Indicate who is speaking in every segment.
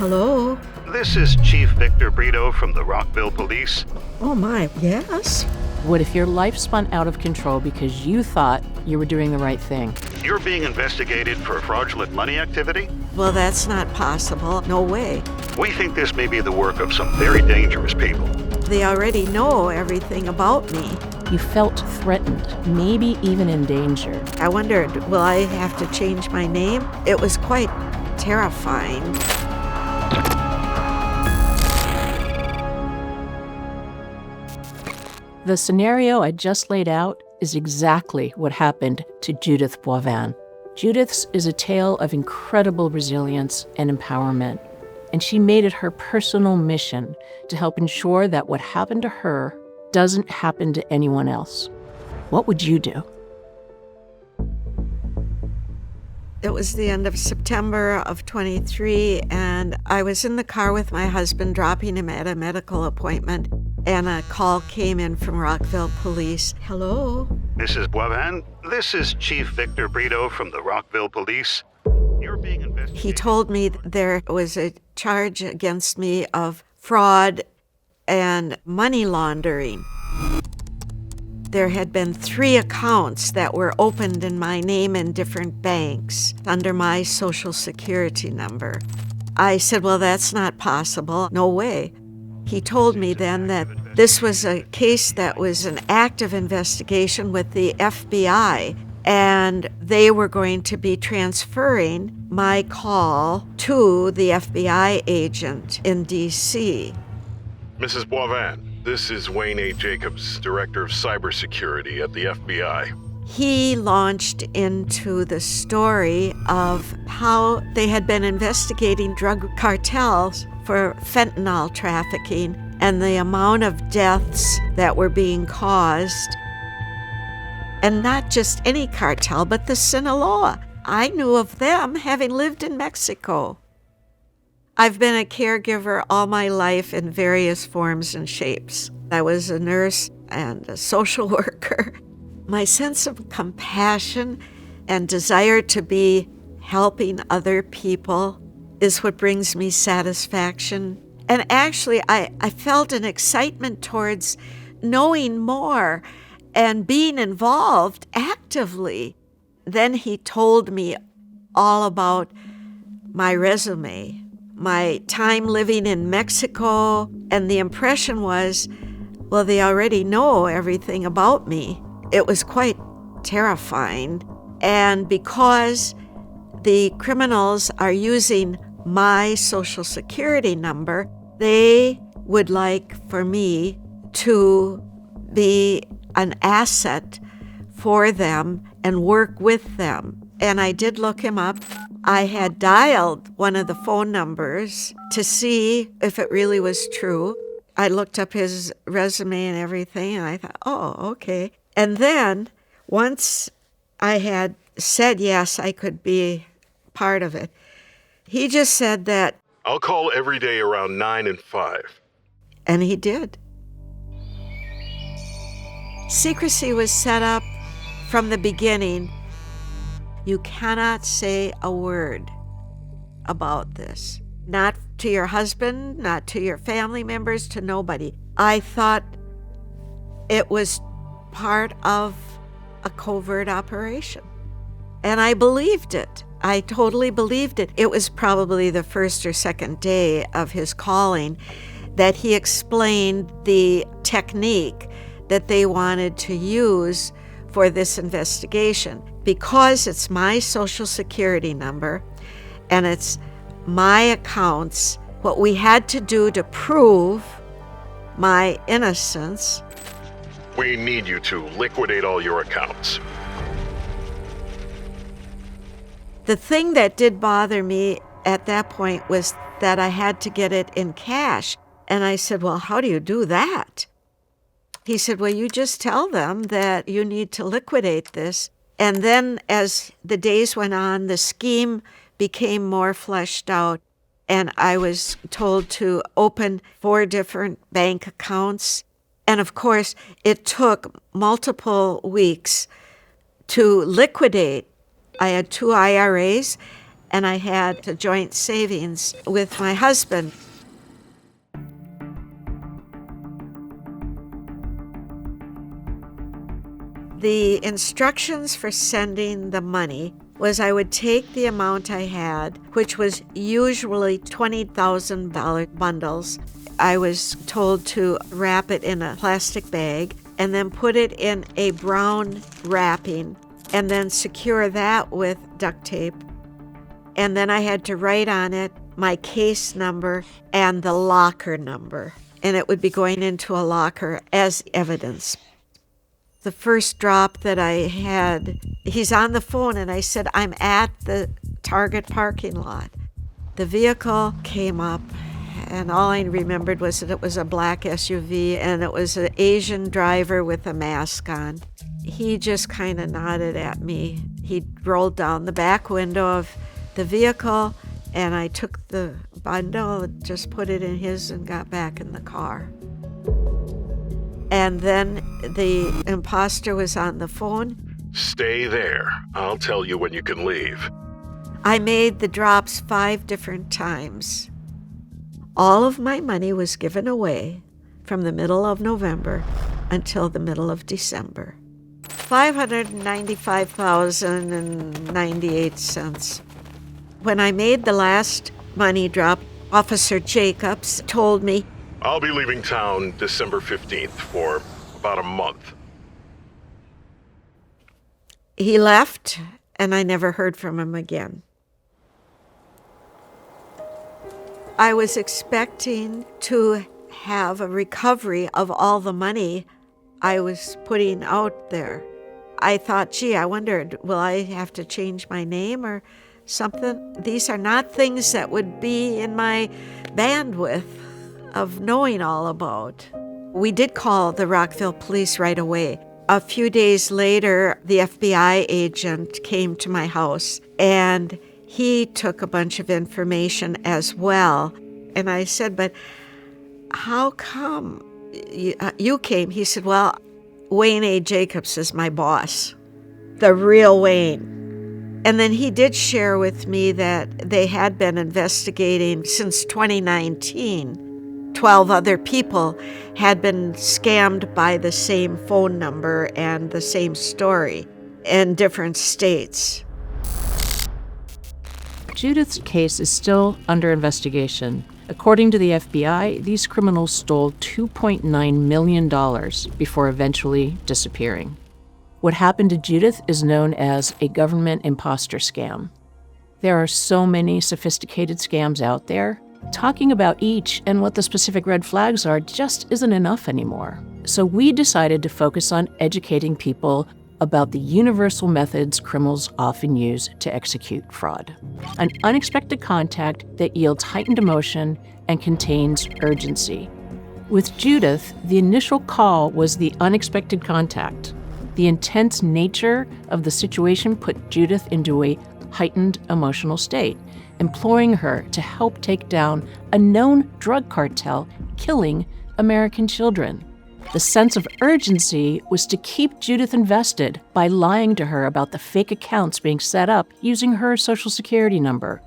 Speaker 1: Hello?
Speaker 2: This is Chief Victor Brito from the Rockville Police.
Speaker 1: Oh my, yes?
Speaker 3: What if your life spun out of control because you thought you were doing the right thing?
Speaker 2: You're being investigated for fraudulent money activity?
Speaker 1: Well, that's not possible. No way.
Speaker 2: We think this may be the work of some very dangerous people.
Speaker 1: They already know everything about me.
Speaker 3: You felt threatened, maybe even in danger.
Speaker 1: I wondered, will I have to change my name? It was quite terrifying.
Speaker 3: The scenario I just laid out is exactly what happened to Judith Boivin. Judith's is a tale of incredible resilience and empowerment, and she made it her personal mission to help ensure that what happened to her doesn't happen to anyone else. What would you do?
Speaker 1: It was the end of September of 23, and I was in the car with my husband dropping him at a medical appointment, and a call came in from Rockville Police. Hello?
Speaker 2: Mrs. Boivin, this is Chief Victor Brito from the Rockville Police. You're being investigated.
Speaker 1: He told me there was a charge against me of fraud and money laundering. There had been 3 accounts that were opened in my name in different banks under my Social Security number. I said, well, that's not possible. No way. He told me then that this was a case that was an active investigation with the FBI, and they were going to be transferring my call to the FBI agent in D.C.
Speaker 4: Mrs. Boivin, this is Wayne A. Jacobs, Director of Cybersecurity at the FBI.
Speaker 1: He launched into the story of how they had been investigating drug cartels for fentanyl trafficking and the amount of deaths that were being caused. And not just any cartel, but the Sinaloa. I knew of them having lived in Mexico. I've been a caregiver all my life in various forms and shapes. I was a nurse and a social worker. My sense of compassion and desire to be helping other people is what brings me satisfaction. And actually, I felt an excitement towards knowing more and being involved actively. Then he told me all about my resume, my time living in Mexico, and the impression was, well, they already know everything about me. It was quite terrifying. And because the criminals are using my Social Security number, they would like for me to be an asset for them and work with them. And I did look him up. I had dialed one of the phone numbers to see if it really was true. I looked up his resume and everything, and I thought, oh, okay. And then once I had said yes, I could be part of it, he just said that,
Speaker 4: I'll call every day around 9 and 5.
Speaker 1: And he did. Secrecy was set up from the beginning. You cannot say a word about this. Not to your husband, not to your family members, to nobody. I thought it was part of a covert operation. And I believed it. I totally believed it. It was probably the first or second day of his calling that he explained the technique that they wanted to use for this investigation. Because it's my Social Security number and it's my accounts, what we had to do to prove my innocence.
Speaker 4: We need you to liquidate all your accounts.
Speaker 1: The thing that did bother me at that point was that I had to get it in cash. And I said, well, how do you do that? He said, well, you just tell them that you need to liquidate this. And then as the days went on, the scheme became more fleshed out. And I was told to open 4 different bank accounts. And of course, it took multiple weeks to liquidate. I had 2 IRAs and I had a joint savings with my husband. The instructions for sending the money was I would take the amount I had, which was usually $20,000 bundles. I was told to wrap it in a plastic bag and then put it in a brown wrapping and then secure that with duct tape. And then I had to write on it my case number and the locker number. And it would be going into a locker as evidence. The first drop that I had, he's on the phone and I said, I'm at the Target parking lot. The vehicle came up and all I remembered was that it was a black SUV and it was an Asian driver with a mask on. He just kind of nodded at me. He rolled down the back window of the vehicle and I took the bundle, just put it in his and got back in the car. And then the imposter was on the phone.
Speaker 4: Stay there. I'll tell you when you can leave.
Speaker 1: I made the drops 5 different times. All of my money was given away from the middle of November until the middle of December. $595,098. When I made the last money drop, Officer Jacobs told me,
Speaker 4: I'll be leaving town December 15th for about a month.
Speaker 1: He left, and I never heard from him again. I was expecting to have a recovery of all the money I was putting out there. I thought, gee, I wondered, will I have to change my name or something? These are not things that would be in my bandwidth of knowing all about. We did call the Rockville police right away. A few days later, the FBI agent came to my house and he took a bunch of information as well. And I said, but how come you came? He said, well, Wayne A. Jacobs is my boss, the real Wayne. And then he did share with me that they had been investigating since 2019. 12 other people had been scammed by the same phone number and the same story in different states.
Speaker 3: Judith's case is still under investigation. According to the FBI, these criminals stole $2.9 million before eventually disappearing. What happened to Judith is known as a government imposter scam. There are so many sophisticated scams out there. Talking about each and what the specific red flags are just isn't enough anymore. So we decided to focus on educating people about the universal methods criminals often use to execute fraud. An unexpected contact that yields heightened emotion and contains urgency. With Judith, the initial call was the unexpected contact. The intense nature of the situation put Judith into a heightened emotional state, imploring her to help take down a known drug cartel killing American children. The sense of urgency was to keep Judith invested by lying to her about the fake accounts being set up using her Social Security number.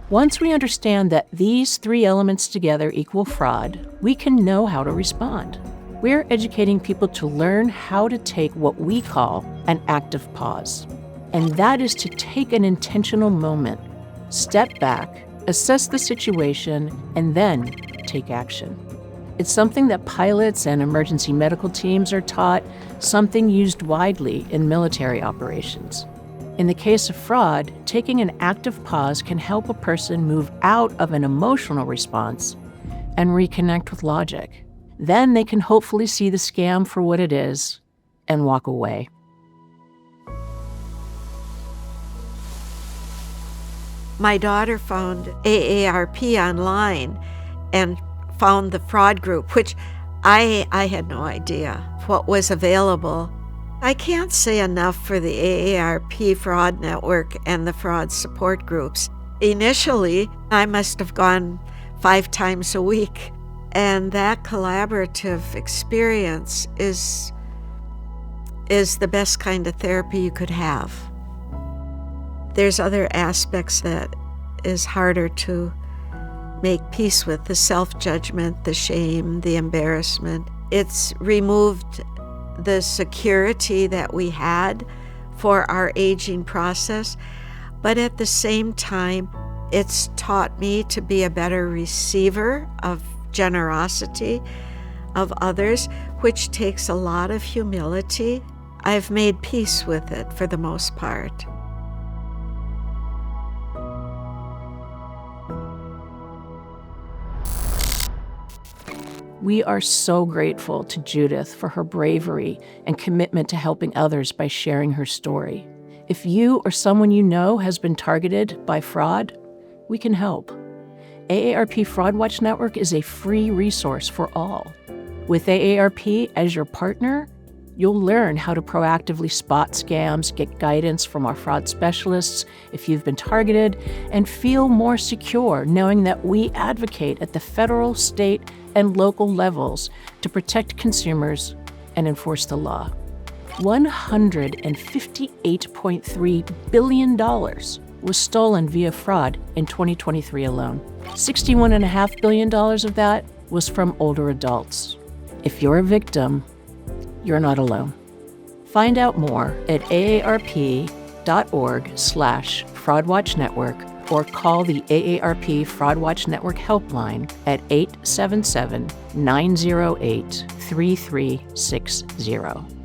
Speaker 3: Once we understand that these 3 elements together equal fraud, we can know how to respond. We're educating people to learn how to take what we call an active pause. And that is to take an intentional moment, step back, assess the situation, and then take action. It's something that pilots and emergency medical teams are taught, something used widely in military operations. In the case of fraud, taking an active pause can help a person move out of an emotional response and reconnect with logic. Then they can hopefully see the scam for what it is and walk away.
Speaker 1: My daughter found AARP Online and found the fraud group, which I had no idea what was available. I can't say enough for the AARP Fraud Network and the fraud support groups. Initially, I must have gone 5 times a week, and that collaborative experience is the best kind of therapy you could have. There's other aspects that is harder to make peace with, the self-judgment, the shame, the embarrassment. It's removed the security that we had for our aging process, but at the same time, it's taught me to be a better receiver of generosity of others, which takes a lot of humility. I've made peace with it for the most part.
Speaker 3: We are so grateful to Judith for her bravery and commitment to helping others by sharing her story. If you or someone you know has been targeted by fraud, we can help. AARP Fraud Watch Network is a free resource for all. With AARP as your partner, you'll learn how to proactively spot scams, get guidance from our fraud specialists if you've been targeted, and feel more secure knowing that we advocate at the federal, state, and local levels to protect consumers and enforce the law. $158.3 billion was stolen via fraud in 2023 alone. $61.5 billion of that was from older adults. If you're a victim, you're not alone. Find out more at aarp.org/FraudWatch Network or call the AARP Fraud Watch Network helpline at 877-908-3360.